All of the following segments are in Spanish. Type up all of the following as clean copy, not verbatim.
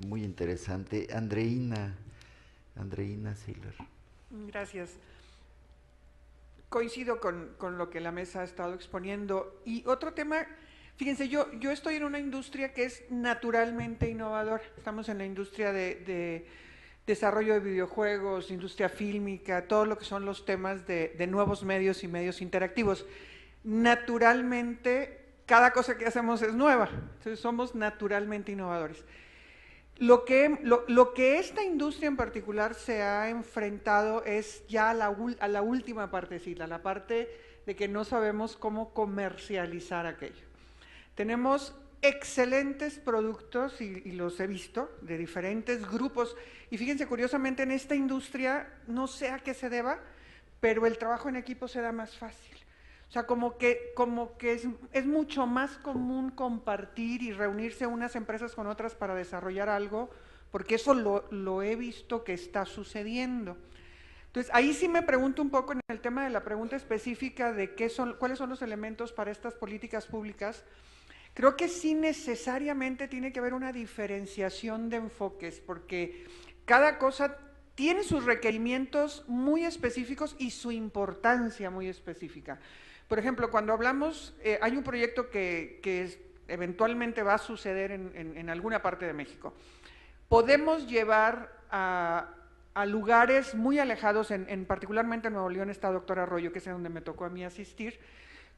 muy interesante. Andreina Siller. Gracias. Coincido con lo que la mesa ha estado exponiendo. Y otro tema, fíjense, yo estoy en una industria que es naturalmente innovadora. Estamos en la industria de desarrollo de videojuegos, industria fílmica, todo lo que son los temas de nuevos medios y medios interactivos. Naturalmente, cada cosa que hacemos es nueva. Entonces somos naturalmente innovadores. Lo que esta industria en particular se ha enfrentado es ya a la última partecita, la parte de que no sabemos cómo comercializar aquello. Tenemos excelentes productos, y los he visto, de diferentes grupos, y fíjense, curiosamente en esta industria, no sé a qué se deba, pero el trabajo en equipo se da más fácil. O sea, como que es mucho más común compartir y reunirse unas empresas con otras para desarrollar algo, porque eso lo he visto que está sucediendo. Entonces, ahí sí me pregunto un poco en el tema de la pregunta específica de cuáles son los elementos para estas políticas públicas. Creo que sí necesariamente tiene que haber una diferenciación de enfoques, porque cada cosa tiene sus requerimientos muy específicos y su importancia muy específica. Por ejemplo, cuando hablamos, hay un proyecto eventualmente va a suceder en alguna parte de México. Podemos llevar a lugares muy alejados, particularmente en Nuevo León está Doctor Arroyo, que es donde me tocó a mí asistir,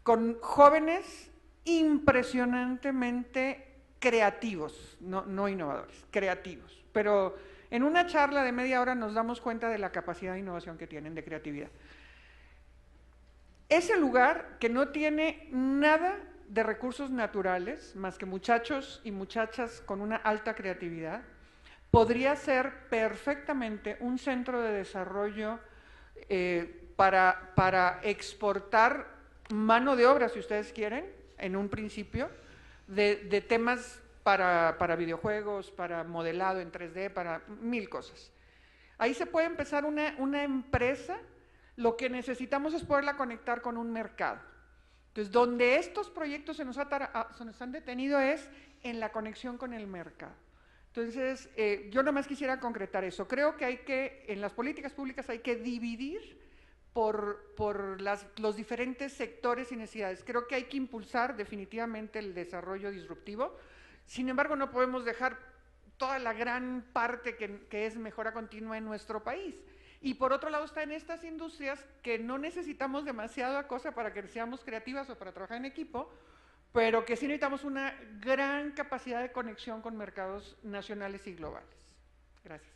con jóvenes impresionantemente creativos, no innovadores, creativos. Pero en una charla de media hora nos damos cuenta de la capacidad de innovación que tienen, de creatividad. Ese lugar que no tiene nada de recursos naturales, más que muchachos y muchachas con una alta creatividad, podría ser perfectamente un centro de desarrollo para exportar mano de obra, si ustedes quieren, en un principio, de temas para videojuegos, para modelado en 3D, para mil cosas. Ahí se puede empezar una empresa. Lo que necesitamos es poderla conectar con un mercado. Entonces, donde estos proyectos se nos han detenido es en la conexión con el mercado. Entonces, yo nomás quisiera concretar eso. Creo que en las políticas públicas hay que dividir por los diferentes sectores y necesidades. Creo que hay que impulsar definitivamente el desarrollo disruptivo. Sin embargo, no podemos dejar toda la gran parte que es mejora continua en nuestro país. Y por otro lado están estas industrias que no necesitamos demasiada cosa para que seamos creativas o para trabajar en equipo, pero que sí necesitamos una gran capacidad de conexión con mercados nacionales y globales. Gracias.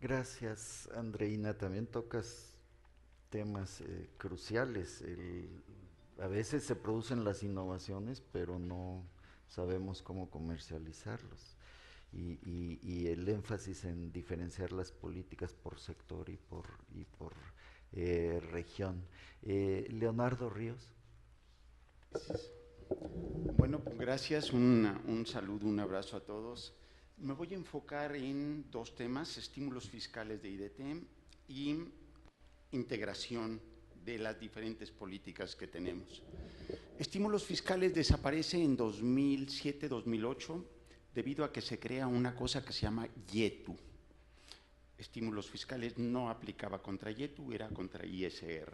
Gracias, Andreina. También tocas temas cruciales. A veces se producen las innovaciones, pero no sabemos cómo comercializarlos. Y el énfasis en diferenciar las políticas por sector y por región. Leonardo Ríos. Bueno, gracias, un saludo, un abrazo a todos. Me voy a enfocar en dos temas: estímulos fiscales de IDT y integración de las diferentes políticas que tenemos. Estímulos fiscales desaparece en 2007-2008 debido a que se crea una cosa que se llama YETU. Estímulos fiscales no aplicaba contra YETU, era contra ISR.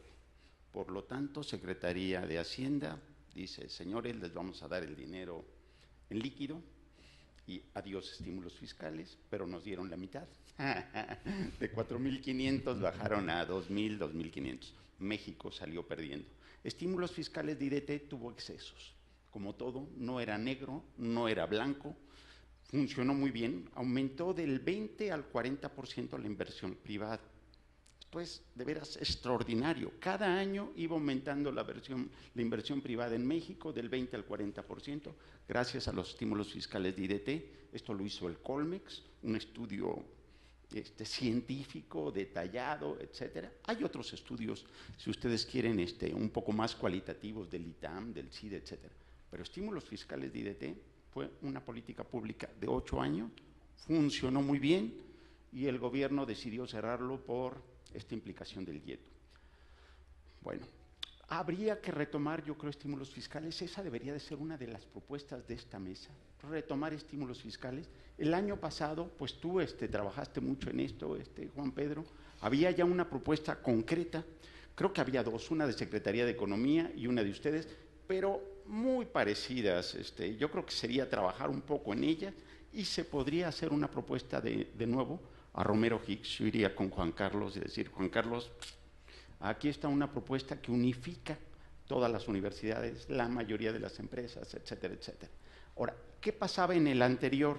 Por lo tanto, Secretaría de Hacienda dice: señores, les vamos a dar el dinero en líquido y adiós estímulos fiscales, pero nos dieron la mitad. De 4.500 bajaron a 2.000, 2.500. México salió perdiendo. Estímulos fiscales de IDT tuvo excesos. Como todo, no era negro, no era blanco, funcionó muy bien, aumentó del 20 al 40% la inversión privada. Esto es de veras extraordinario. Cada año iba aumentando la inversión privada en México del 20 al 40%, gracias a los estímulos fiscales de IDT. Esto lo hizo el Colmex, un estudio científico, detallado, etcétera. Hay otros estudios, si ustedes quieren, un poco más cualitativos del ITAM, del CIDE, etcétera. Pero estímulos fiscales de IDT fue una política pública de 8 años, funcionó muy bien y el gobierno decidió cerrarlo por esta implicación del YETU. Bueno, Habría que retomar, yo creo, estímulos fiscales. Esa debería de ser una de las propuestas de esta mesa, retomar estímulos fiscales. El año pasado, pues tú trabajaste mucho en esto, Juan Pedro, había ya una propuesta concreta, creo que había dos, una de Secretaría de Economía y una de ustedes, pero muy parecidas. Yo creo que sería trabajar un poco en ellas y se podría hacer una propuesta de nuevo a Romero Hicks. Yo iría con Juan Carlos y decir, Juan Carlos, aquí está una propuesta que unifica todas las universidades, la mayoría de las empresas, etcétera, etcétera. Ahora, ¿qué pasaba en el anterior?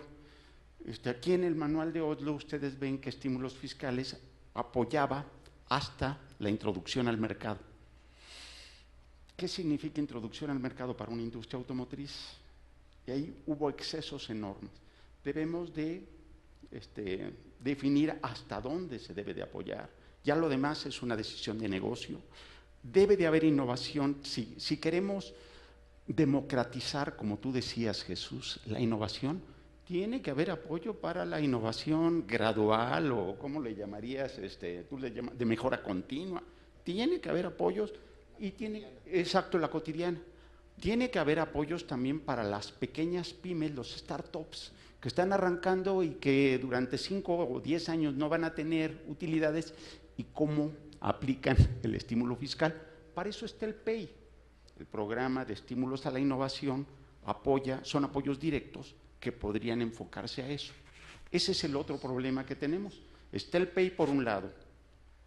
Aquí en el manual de Oslo ustedes ven que estímulos fiscales apoyaba hasta la introducción al mercado. ¿Qué significa introducción al mercado para una industria automotriz? Y ahí hubo excesos enormes. Debemos de definir hasta dónde se debe de apoyar. Ya lo demás es una decisión de negocio. Debe de haber innovación. Si queremos democratizar, como tú decías, Jesús, la innovación, tiene que haber apoyo para la innovación gradual, o ¿cómo le llamarías? Tú le llamas de mejora continua. Tiene que haber apoyos y exacto, la cotidiana. Tiene que haber apoyos también para las pequeñas pymes, los startups, que están arrancando y que durante 5 o 10 años no van a tener utilidades, y cómo aplican el estímulo fiscal. Para eso está el PEI, el programa de estímulos a la innovación, son apoyos directos que podrían enfocarse a eso. Ese es el otro problema que tenemos. Está el PEI por un lado.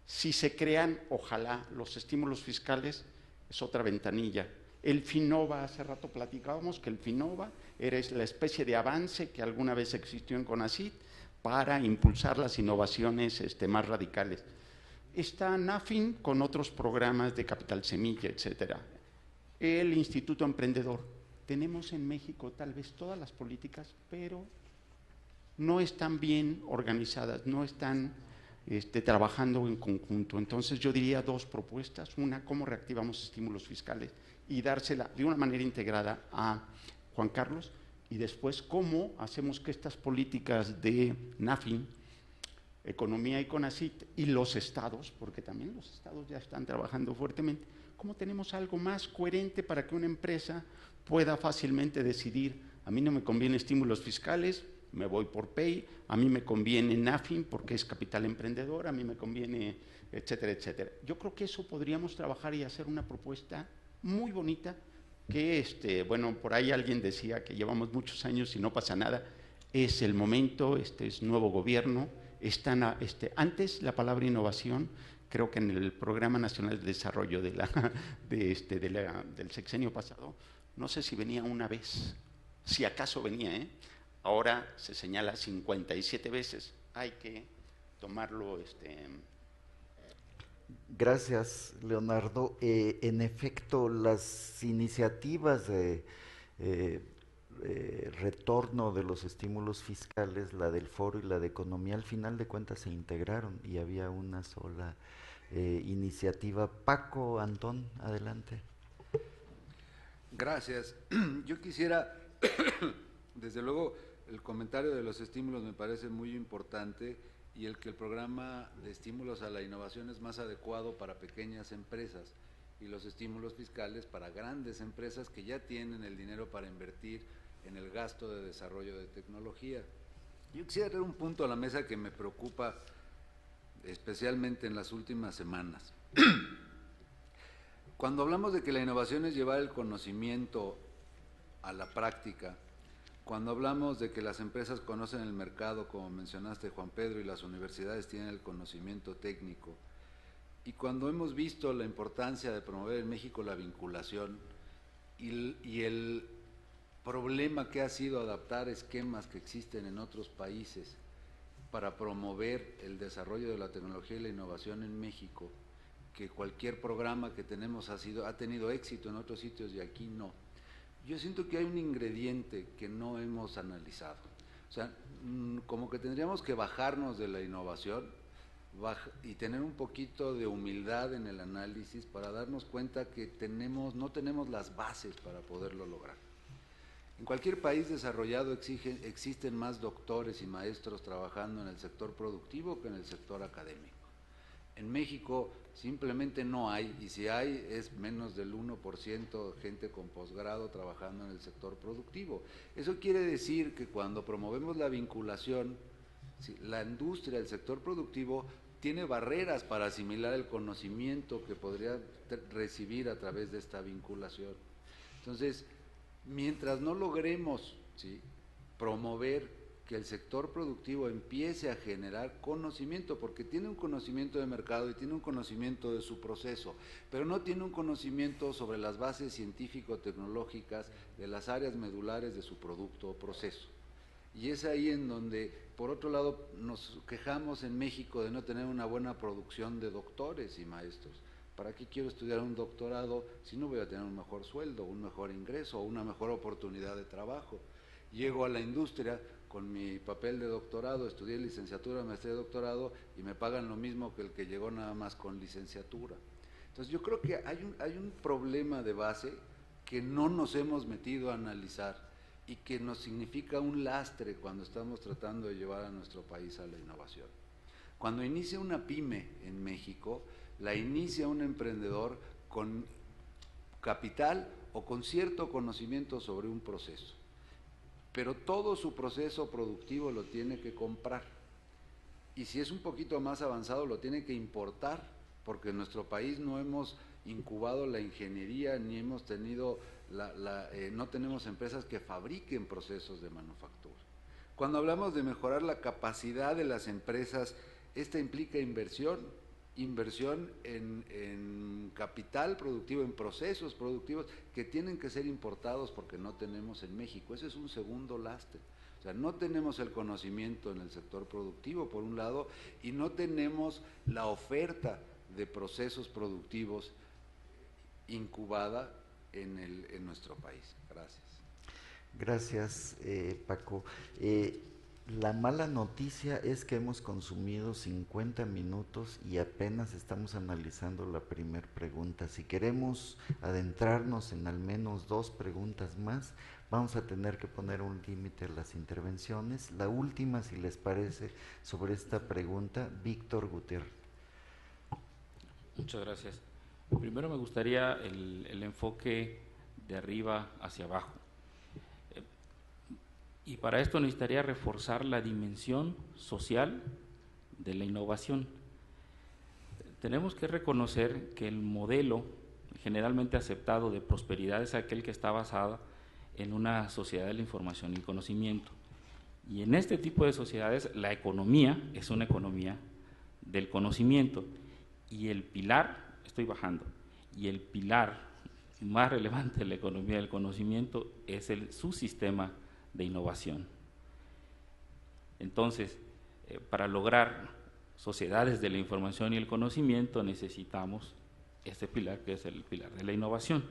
Si se crean, ojalá, los estímulos fiscales, es otra ventanilla. El Finova, hace rato platicábamos que el Finova era la especie de avance que alguna vez existió en CONACYT para impulsar las innovaciones más radicales. Está NAFIN con otros programas de capital semilla, etcétera. El Instituto Emprendedor. Tenemos en México tal vez todas las políticas, pero no están bien organizadas, no están trabajando en conjunto. Entonces yo diría dos propuestas. Una, cómo reactivamos estímulos fiscales y dársela de una manera integrada a Juan Carlos, y después cómo hacemos que estas políticas de NAFIN, Economía y CONACYT, y los estados, porque también los estados ya están trabajando fuertemente, cómo tenemos algo más coherente para que una empresa pueda fácilmente decidir: a mí no me conviene estímulos fiscales, me voy por PEI, a mí me conviene NAFIN porque es capital emprendedor, a mí me conviene, etcétera, etcétera. Yo creo que eso podríamos trabajar y hacer una propuesta muy bonita que, bueno, por ahí alguien decía que llevamos muchos años y no pasa nada. Es el momento, es nuevo gobierno. Antes la palabra innovación, creo que en el Programa Nacional de Desarrollo del sexenio pasado, no sé si venía una vez, si acaso venía, ahora se señala 57 veces. Hay que tomarlo. Gracias, Leonardo. En efecto, las iniciativas de retorno de los estímulos fiscales, la del Foro y la de Economía, al final de cuentas se integraron y había una sola iniciativa. Paco, Antón, adelante. Gracias. Yo quisiera, desde luego, el comentario de los estímulos me parece muy importante, y el que el programa de estímulos a la innovación es más adecuado para pequeñas empresas, y los estímulos fiscales para grandes empresas que ya tienen el dinero para invertir en el gasto de desarrollo de tecnología. Yo quisiera traer un punto a la mesa que me preocupa especialmente en las últimas semanas. Cuando hablamos de que la innovación es llevar el conocimiento a la práctica, cuando hablamos de que las empresas conocen el mercado, como mencionaste, Juan Pedro, y las universidades tienen el conocimiento técnico, y cuando hemos visto la importancia de promover en México la vinculación y el problema que ha sido adaptar esquemas que existen en otros países para promover el desarrollo de la tecnología y la innovación en México, que cualquier programa que tenemos ha tenido éxito en otros sitios y aquí no. Yo siento que hay un ingrediente que no hemos analizado. O sea, como que tendríamos que bajarnos de la innovación y tener un poquito de humildad en el análisis para darnos cuenta que no tenemos las bases para poderlo lograr. En cualquier país desarrollado existen más doctores y maestros trabajando en el sector productivo que en el sector académico. En México simplemente no hay, y si hay es menos del 1% de gente con posgrado trabajando en el sector productivo. Eso quiere decir que cuando promovemos la vinculación, ¿sí?, la industria, el sector productivo, tiene barreras para asimilar el conocimiento que podría recibir a través de esta vinculación. Entonces, mientras no logremos, ¿sí?, promover que el sector productivo empiece a generar conocimiento, porque tiene un conocimiento de mercado y tiene un conocimiento de su proceso, pero no tiene un conocimiento sobre las bases científico-tecnológicas de las áreas medulares de su producto o proceso. Y es ahí en donde, por otro lado, nos quejamos en México de no tener una buena producción de doctores y maestros. ¿Para qué quiero estudiar un doctorado si no voy a tener un mejor sueldo, un mejor ingreso o una mejor oportunidad de trabajo? Llego a la industria con mi papel de doctorado, estudié licenciatura, maestría y doctorado y me pagan lo mismo que el que llegó nada más con licenciatura. Entonces yo creo que hay un problema de base que no nos hemos metido a analizar y que nos significa un lastre cuando estamos tratando de llevar a nuestro país a la innovación. Cuando inicia una pyme en México, la inicia un emprendedor con capital o con cierto conocimiento sobre un proceso, pero todo su proceso productivo lo tiene que comprar, y si es un poquito más avanzado lo tiene que importar, porque en nuestro país no hemos incubado la ingeniería ni hemos tenido no tenemos empresas que fabriquen procesos de manufactura. Cuando hablamos de mejorar la capacidad de las empresas, esta implica inversión en capital productivo, en procesos productivos que tienen que ser importados porque no tenemos en México. Ese es un segundo lastre. O sea, no tenemos el conocimiento en el sector productivo, por un lado, y no tenemos la oferta de procesos productivos incubada en nuestro país. Gracias. Gracias, Paco. La mala noticia es que hemos consumido 50 minutos y apenas estamos analizando la primera pregunta. Si queremos adentrarnos en al menos 2 preguntas más, vamos a tener que poner un límite a las intervenciones. La última, si les parece, sobre esta pregunta, Víctor Gutiérrez. Muchas gracias. Primero me gustaría el enfoque de arriba hacia abajo. Y para esto necesitaría reforzar la dimensión social de la innovación. Tenemos que reconocer que el modelo generalmente aceptado de prosperidad es aquel que está basado en una sociedad de la información y el conocimiento. Y en este tipo de sociedades la economía es una economía del conocimiento. Y el pilar, estoy bajando, y el pilar más relevante de la economía del conocimiento es el subsistema de innovación. Entonces, para lograr sociedades de la información y el conocimiento necesitamos este pilar, que es el pilar de la innovación.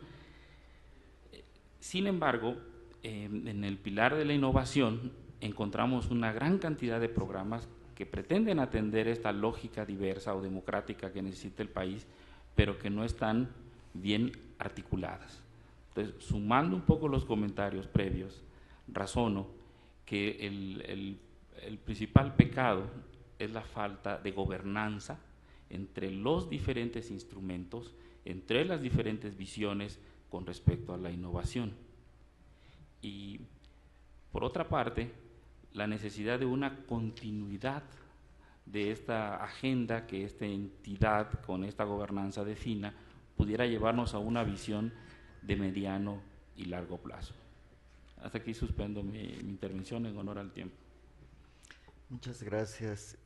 Sin embargo, en el pilar de la innovación encontramos una gran cantidad de programas que pretenden atender esta lógica diversa o democrática que necesita el país, pero que no están bien articuladas. Entonces, sumando un poco los comentarios previos, razono que el principal pecado es la falta de gobernanza entre los diferentes instrumentos, entre las diferentes visiones con respecto a la innovación. Y por otra parte, la necesidad de una continuidad de esta agenda que esta entidad con esta gobernanza defina pudiera llevarnos a una visión de mediano y largo plazo. Hasta aquí suspendo mi intervención en honor al tiempo. Muchas gracias,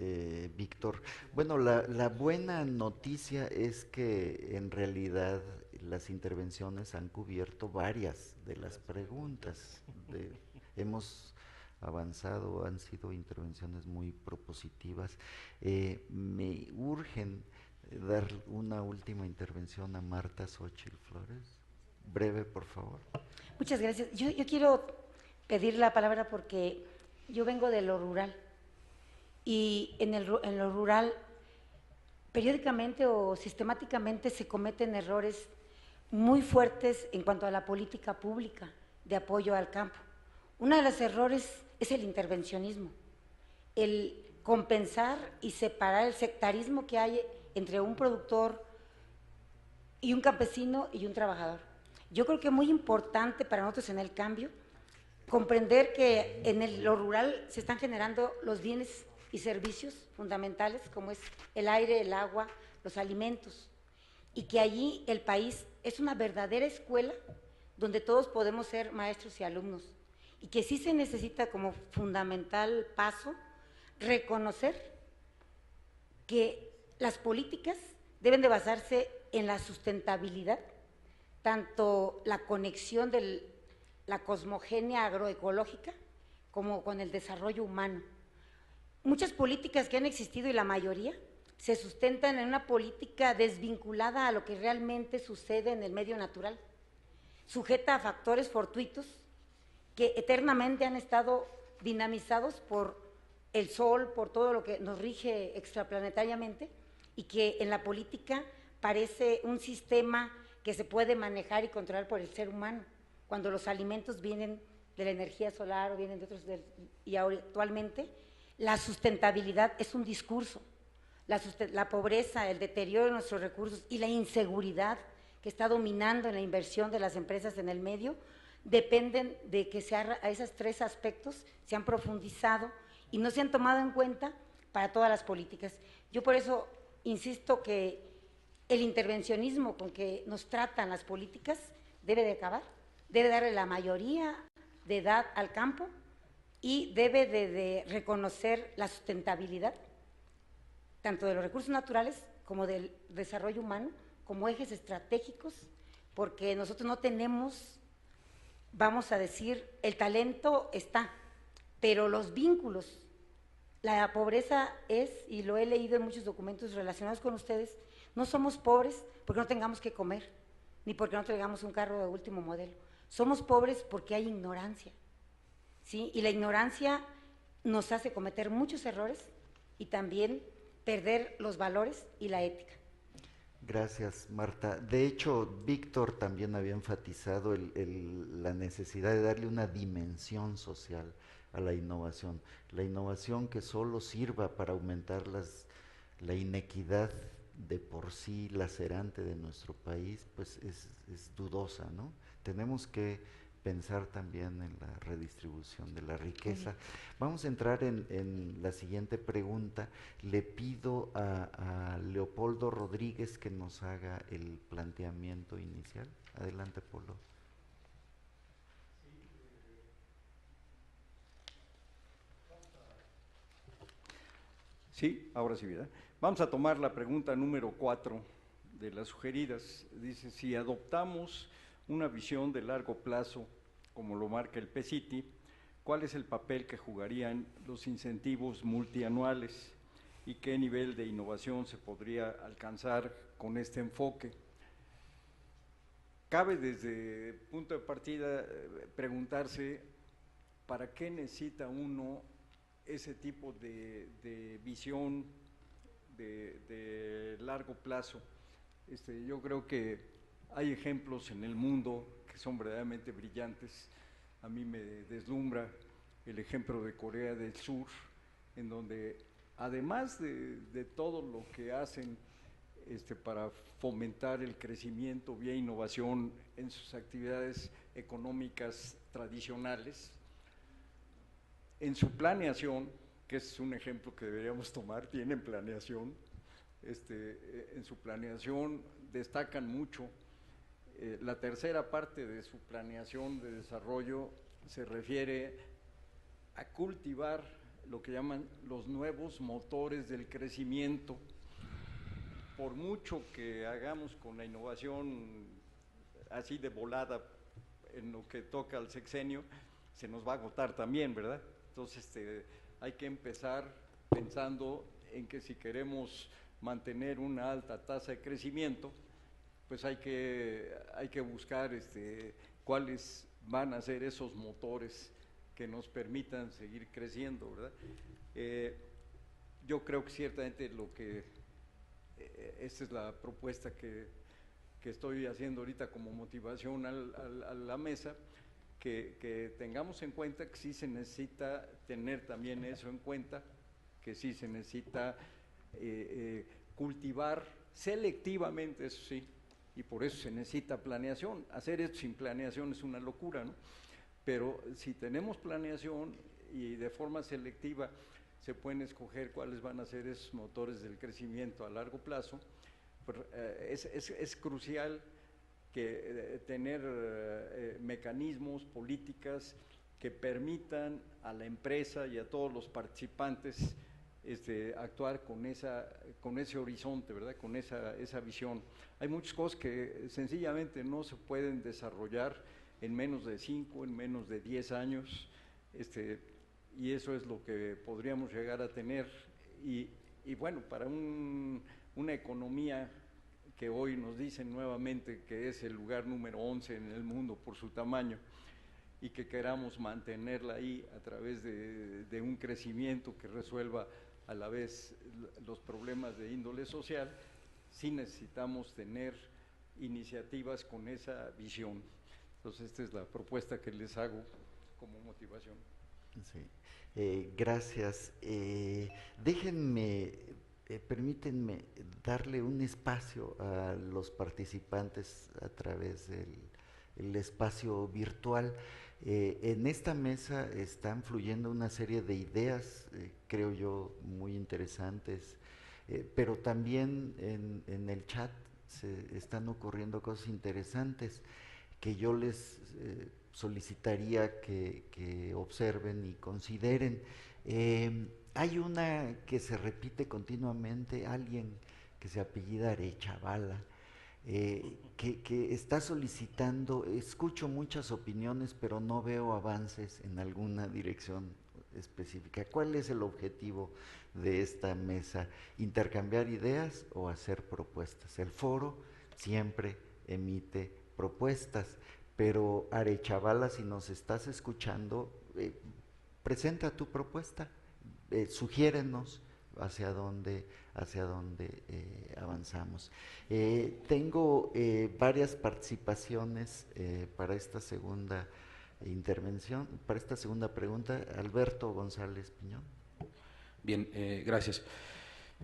Víctor. Bueno, la buena noticia es que en realidad las intervenciones han cubierto varias de las preguntas. Hemos avanzado, han sido intervenciones muy propositivas. Me urgen dar una última intervención a Marta Xóchitl Flores. Breve, por favor. Muchas gracias. Yo quiero pedir la palabra porque yo vengo de lo rural y en lo rural periódicamente o sistemáticamente se cometen errores muy fuertes en cuanto a la política pública de apoyo al campo. Uno de los errores es el intervencionismo, el compensar y separar el sectarismo que hay entre un productor y un campesino y un trabajador. Yo creo que es muy importante para nosotros en el cambio comprender que en lo rural se están generando los bienes y servicios fundamentales como es el aire, el agua, los alimentos, y que allí el país es una verdadera escuela donde todos podemos ser maestros y alumnos, y que sí se necesita como fundamental paso reconocer que las políticas deben de basarse en la sustentabilidad, tanto la conexión de la cosmogenia agroecológica como con el desarrollo humano. Muchas políticas que han existido y la mayoría se sustentan en una política desvinculada a lo que realmente sucede en el medio natural, sujeta a factores fortuitos que eternamente han estado dinamizados por el sol, por todo lo que nos rige extraplanetariamente, y que en la política parece un sistema que se puede manejar y controlar por el ser humano, cuando los alimentos vienen de la energía solar o vienen de otros, y actualmente la sustentabilidad es un discurso. La pobreza, el deterioro de nuestros recursos y la inseguridad que está dominando en la inversión de las empresas en el medio dependen de que esos tres aspectos se han profundizado y no se han tomado en cuenta para todas las políticas. Yo por eso insisto que el intervencionismo con que nos tratan las políticas debe de acabar, debe darle la mayoría de edad al campo y debe de reconocer la sustentabilidad tanto de los recursos naturales como del desarrollo humano como ejes estratégicos, porque nosotros no tenemos, vamos a decir, el talento está, pero los vínculos, la pobreza es, y lo he leído en muchos documentos relacionados con ustedes, no somos pobres porque no tengamos que comer, ni porque no tengamos un carro de último modelo. Somos pobres porque hay ignorancia, ¿sí? Y la ignorancia nos hace cometer muchos errores y también perder los valores y la ética. Gracias, Marta. De hecho, Víctor también había enfatizado la necesidad de darle una dimensión social a la innovación. La innovación que solo sirva para aumentar la inequidad de por sí lacerante de nuestro país, pues es dudosa, ¿no? Tenemos que pensar también en la redistribución de la riqueza. Vamos a entrar en la siguiente pregunta. Le pido a Leopoldo Rodríguez que nos haga el planteamiento inicial. Adelante, Polo. Sí, ahora sí, ¿verdad? Vamos a tomar la pregunta número 4 de las sugeridas. Dice, si adoptamos una visión de largo plazo, como lo marca el PCITI, ¿cuál es el papel que jugarían los incentivos multianuales y qué nivel de innovación se podría alcanzar con este enfoque? Cabe desde punto de partida preguntarse, ¿para qué necesita uno ese tipo de visión de largo plazo? Yo creo que hay ejemplos en el mundo que son verdaderamente brillantes. A mí me deslumbra el ejemplo de Corea del Sur, en donde además de todo lo que hacen para fomentar el crecimiento vía innovación en sus actividades económicas tradicionales, en su planeación, que es un ejemplo que deberíamos tomar, tienen planeación, en su planeación destacan mucho. La tercera parte de su planeación de desarrollo se refiere a cultivar lo que llaman los nuevos motores del crecimiento. Por mucho que hagamos con la innovación así de volada en lo que toca al sexenio, se nos va a agotar también, ¿verdad? Entonces hay que empezar pensando en que si queremos mantener una alta tasa de crecimiento, pues hay que buscar cuáles van a ser esos motores que nos permitan seguir creciendo, ¿verdad? Yo creo que ciertamente esta es la propuesta que estoy haciendo ahorita como motivación a la mesa, que tengamos en cuenta que sí se necesita tener también eso en cuenta, que sí se necesita cultivar selectivamente, eso sí, y por eso se necesita planeación. Hacer esto sin planeación es una locura, ¿no? Pero si tenemos planeación y de forma selectiva se pueden escoger cuáles van a ser esos motores del crecimiento a largo plazo, pues, es crucial que tener mecanismos, políticas que permitan a la empresa y a todos los participantes actuar con ese horizonte, ¿verdad? Con esa visión. Hay muchas cosas que sencillamente no se pueden desarrollar en menos de 5, en menos de 10 años, y eso es lo que podríamos llegar a tener. Y bueno, para una economía que hoy nos dicen nuevamente que es el lugar número 11 en el mundo por su tamaño, y que queramos mantenerla ahí a través de un crecimiento que resuelva a la vez los problemas de índole social, sí necesitamos tener iniciativas con esa visión. Entonces, esta es la propuesta que les hago como motivación. Sí. Gracias. Permítanme darle un espacio a los participantes a través del espacio virtual. En esta mesa están fluyendo una serie de ideas, creo yo, muy interesantes, pero también en el chat se están ocurriendo cosas interesantes que yo les solicitaría que observen y consideren. Hay una que se repite continuamente, alguien que se apellida Arechavala, que está solicitando, escucho muchas opiniones, pero no veo avances en alguna dirección específica. ¿Cuál es el objetivo de esta mesa? ¿Intercambiar ideas o hacer propuestas? El foro siempre emite propuestas, pero Arechavala, si nos estás escuchando, presenta tu propuesta, sugiérenos hacia dónde avanzamos. Tengo varias participaciones para esta segunda intervención, para esta segunda pregunta. Alberto González Piñón. Bien, gracias.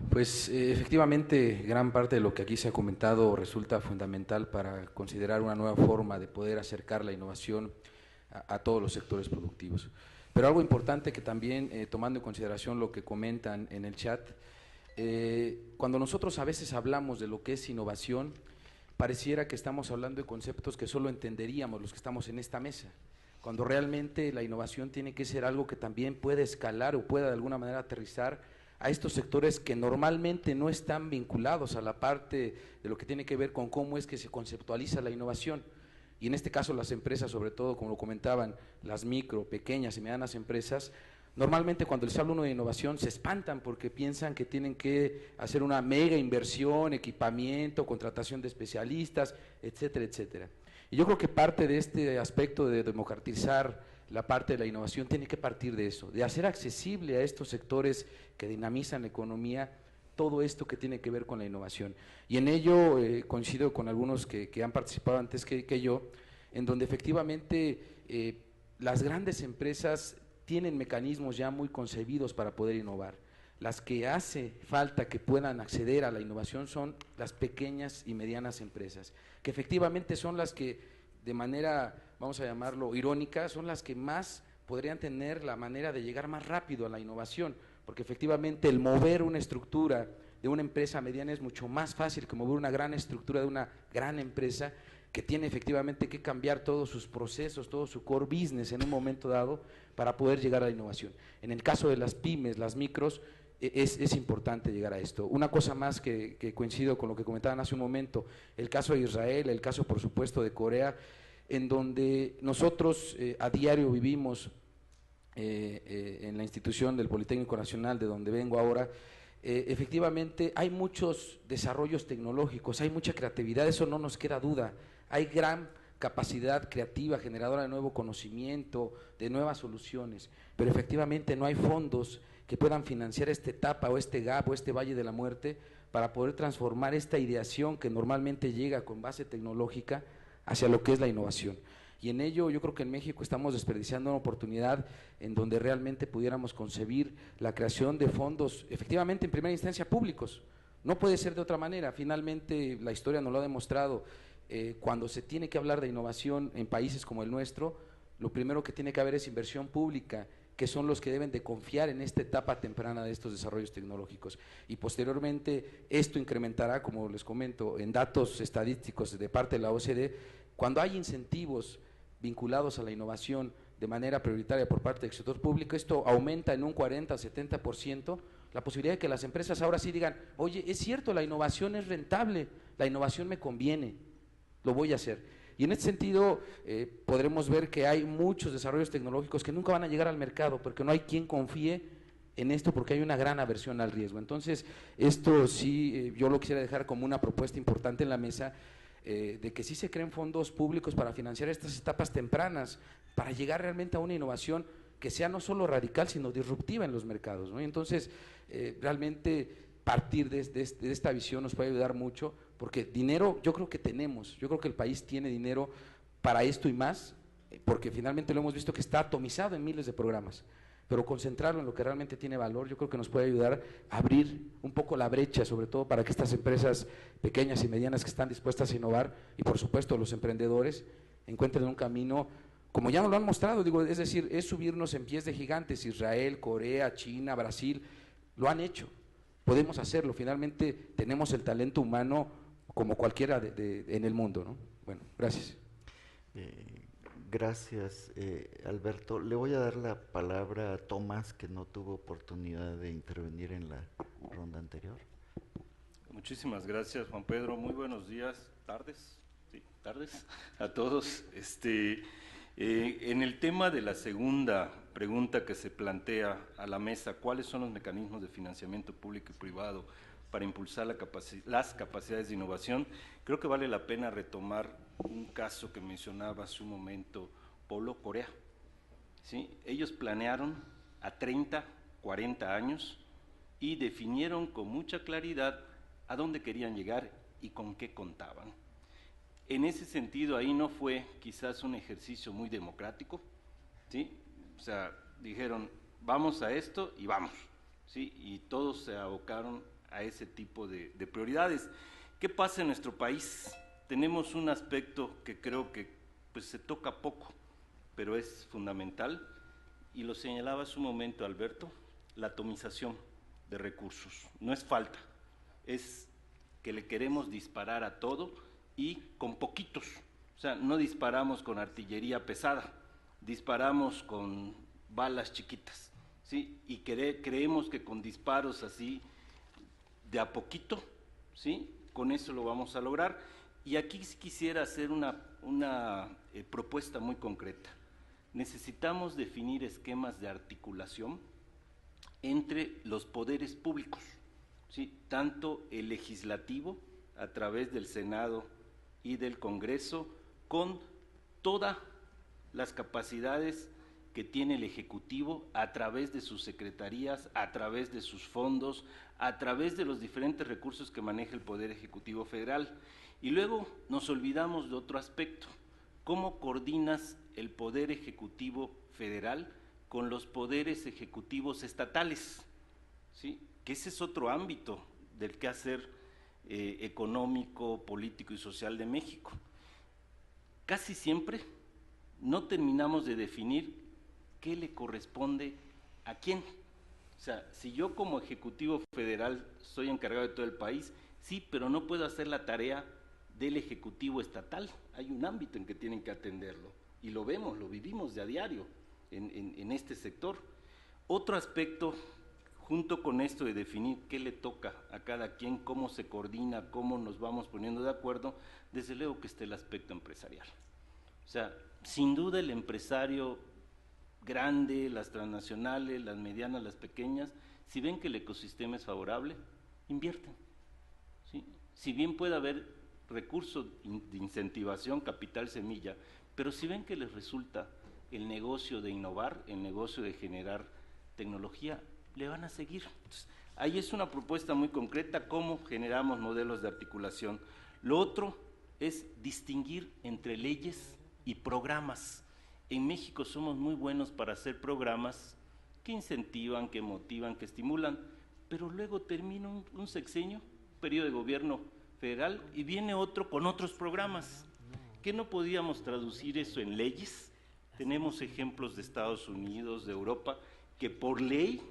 Pues efectivamente gran parte de lo que aquí se ha comentado resulta fundamental para considerar una nueva forma de poder acercar la innovación a todos los sectores productivos. Pero algo importante que también, tomando en consideración lo que comentan en el chat, cuando nosotros a veces hablamos de lo que es innovación, pareciera que estamos hablando de conceptos que solo entenderíamos los que estamos en esta mesa, cuando realmente la innovación tiene que ser algo que también puede escalar o pueda de alguna manera aterrizar a estos sectores que normalmente no están vinculados a la parte de lo que tiene que ver con cómo es que se conceptualiza la innovación. Y en este caso las empresas, sobre todo, como lo comentaban, las micro, pequeñas y medianas empresas, normalmente cuando les habla uno de innovación se espantan porque piensan que tienen que hacer una mega inversión, equipamiento, contratación de especialistas, etcétera, etcétera. Y yo creo que parte de este aspecto de democratizar la parte de la innovación tiene que partir de eso, de hacer accesible a estos sectores que dinamizan la economía todo esto que tiene que ver con la innovación. Y en ello coincido con algunos que han participado antes que yo, en donde efectivamente las grandes empresas tienen mecanismos ya muy concebidos para poder innovar. Las que hace falta que puedan acceder a la innovación son las pequeñas y medianas empresas, que efectivamente son las que de manera, vamos a llamarlo irónica, son las que más podrían tener la manera de llegar más rápido a la innovación, porque efectivamente el mover una estructura de una empresa mediana es mucho más fácil que mover una gran estructura de una gran empresa que tiene efectivamente que cambiar todos sus procesos, todo su core business en un momento dado para poder llegar a la innovación. En el caso de las pymes, las micros, es importante llegar a esto. Una cosa más que coincido con lo que comentaban hace un momento, el caso de Israel, el caso por supuesto de Corea, en donde nosotros a diario vivimos en la institución del Politécnico Nacional, de donde vengo ahora, efectivamente hay muchos desarrollos tecnológicos, hay mucha creatividad, eso no nos queda duda, hay gran capacidad creativa, generadora de nuevo conocimiento, de nuevas soluciones, pero efectivamente no hay fondos que puedan financiar esta etapa o este gap o este valle de la muerte para poder transformar esta ideación que normalmente llega con base tecnológica hacia lo que es la innovación. Y en ello yo creo que en México estamos desperdiciando una oportunidad en donde realmente pudiéramos concebir la creación de fondos, efectivamente en primera instancia públicos, No puede ser de otra manera. Finalmente, la historia nos lo ha demostrado. Cuando se tiene que hablar de innovación en países como el nuestro, lo primero que tiene que haber es inversión pública, que son los que deben de confiar en esta etapa temprana de estos desarrollos tecnológicos. Y posteriormente esto incrementará, como les comento, en datos estadísticos de parte de la OCDE, cuando hay incentivos vinculados a la innovación de manera prioritaria por parte del sector público, esto aumenta en un 40 o 70% la posibilidad de que las empresas ahora sí digan, oye, es cierto, la innovación es rentable, la innovación me conviene, lo voy a hacer. Y en este sentido podremos ver que hay muchos desarrollos tecnológicos que nunca van a llegar al mercado porque no hay quien confíe en esto, porque hay una gran aversión al riesgo. Entonces, esto sí, yo lo quisiera dejar como una propuesta importante en la mesa, de que sí se creen fondos públicos para financiar estas etapas tempranas, para llegar realmente a una innovación que sea no solo radical, sino disruptiva en los mercados, ¿no? Y entonces, realmente partir de esta visión nos puede ayudar mucho, porque dinero yo creo que tenemos, yo creo que el país tiene dinero para esto y más, porque finalmente lo hemos visto que está atomizado en miles de programas, pero concentrarlo en lo que realmente tiene valor, yo creo que nos puede ayudar a abrir un poco la brecha, sobre todo para que estas empresas pequeñas y medianas que están dispuestas a innovar, y por supuesto los emprendedores, encuentren un camino, como ya nos lo han mostrado, digo, es decir, es subirnos en pies de gigantes. Israel, Corea, China, Brasil, lo han hecho, podemos hacerlo, finalmente tenemos el talento humano como cualquiera en el mundo, ¿no? Bueno, gracias. Gracias, Alberto. Le voy a dar la palabra a Tomás, que no tuvo oportunidad de intervenir en la ronda anterior. Muchísimas gracias, Juan Pedro. Muy buenos días, tardes a todos. En el tema de la segunda pregunta que se plantea a la mesa, ¿cuáles son los mecanismos de financiamiento público y privado para impulsar las capacidades de innovación? Creo que vale la pena retomar un caso que mencionaba hace un momento Polo, Corea. ¿Sí? Ellos planearon a 30, 40 años y definieron con mucha claridad a dónde querían llegar y con qué contaban. En ese sentido, ahí no fue quizás un ejercicio muy democrático, ¿sí? O sea, dijeron, vamos a esto y vamos, ¿sí? Y todos se abocaron a ese tipo de prioridades. ¿Qué pasa en nuestro país? Tenemos un aspecto que creo que pues, se toca poco, pero es fundamental, y lo señalaba hace un momento Alberto, la atomización de recursos. No es falta, es que le queremos disparar a todo y con poquitos. O sea, no disparamos con artillería pesada, disparamos con balas chiquitas, ¿sí? Y creemos que con disparos así de a poquito, ¿sí? Con eso lo vamos a lograr. Y aquí quisiera hacer una propuesta muy concreta. Necesitamos definir esquemas de articulación entre los poderes públicos, ¿sí? Tanto el legislativo, a través del Senado y del Congreso, con todas las capacidades que tiene el Ejecutivo a través de sus secretarías, a través de sus fondos, a través de los diferentes recursos que maneja el Poder Ejecutivo Federal. Y luego nos olvidamos de otro aspecto, ¿cómo coordinas el Poder Ejecutivo Federal con los poderes ejecutivos estatales? ¿Sí? Que ese es otro ámbito del quehacer económico, político y social de México. Casi siempre no terminamos de definir qué le corresponde a quién. O sea, si yo como Ejecutivo Federal soy encargado de todo el país, sí, pero no puedo hacer la tarea del Ejecutivo Estatal. Hay un ámbito en que tienen que atenderlo, y lo vemos, lo vivimos de a diario en este sector. Otro aspecto, junto con esto de definir qué le toca a cada quien, cómo se coordina, cómo nos vamos poniendo de acuerdo, desde luego que está el aspecto empresarial. O sea, sin duda el empresario grande, las transnacionales, las medianas, las pequeñas, si ven que el ecosistema es favorable, invierten, ¿sí? Si bien puede haber recursos de incentivación, capital semilla, pero si ven que les resulta el negocio de innovar, el negocio de generar tecnología, le van a seguir. Entonces, ahí es una propuesta muy concreta, cómo generamos modelos de articulación. Lo otro es distinguir entre leyes y programas. En México somos muy buenos para hacer programas que incentivan, que motivan, que estimulan, pero luego termina un sexenio periodo de gobierno federal y viene otro con otros programas. ¿Qué no podíamos traducir eso en leyes? Tenemos ejemplos de Estados Unidos, de Europa, que por ley,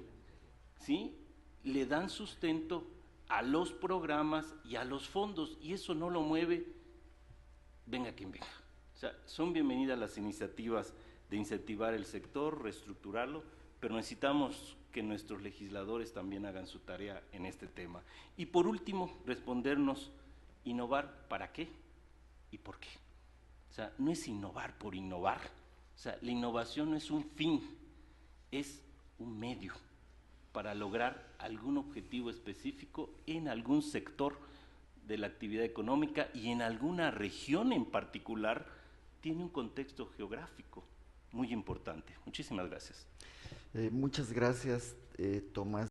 ¿sí?, le dan sustento a los programas y a los fondos, y eso no lo mueve, venga quien venga. O sea, son bienvenidas las iniciativas de incentivar el sector, reestructurarlo, pero necesitamos que nuestros legisladores también hagan su tarea en este tema. Y por último, respondernos, ¿innovar para qué y por qué? O sea, no es innovar por innovar. O sea, la innovación no es un fin, es un medio para lograr algún objetivo específico en algún sector de la actividad económica y en alguna región en particular. Tiene un contexto geográfico muy importante. Muchísimas gracias. Muchas gracias, Tomás.